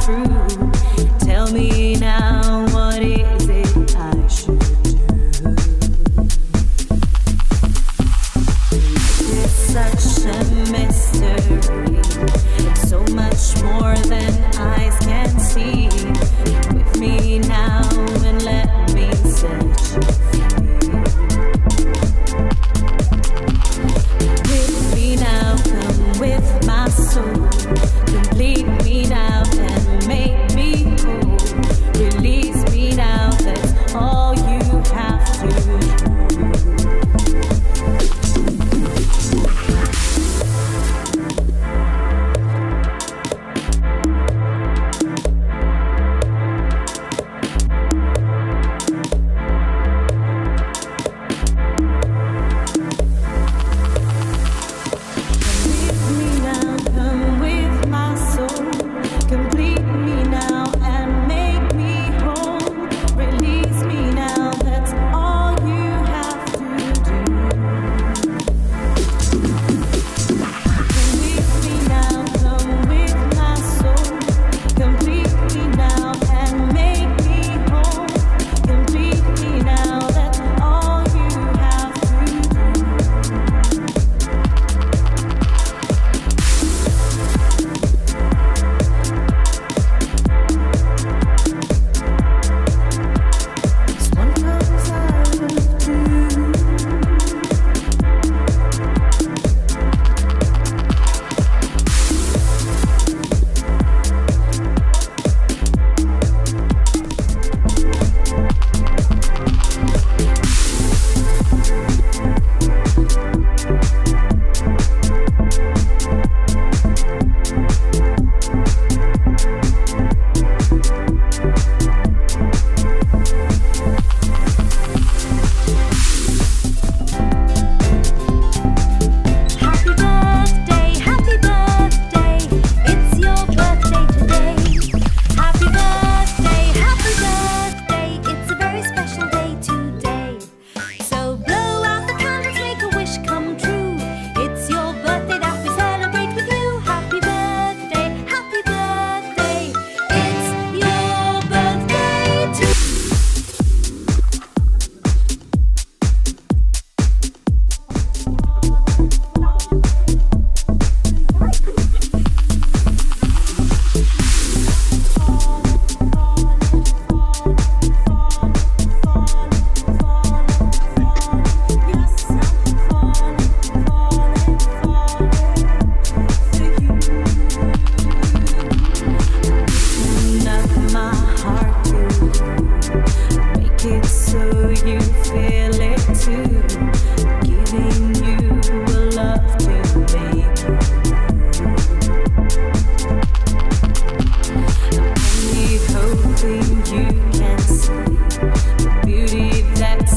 through. Tell me now, what is it I should do? It's such a mystery, so much more than eyes can see. With me now and let me set you free. With me now, come with my soul. Complete me now and make me whole. Release me now, that's all you have to do.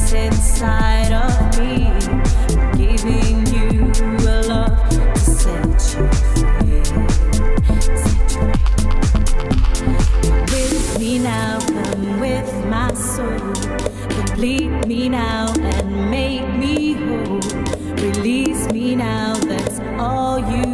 Inside of me, giving you a love to set you free. With me now, come with my soul. Complete me now and make me whole. Release me now, that's all you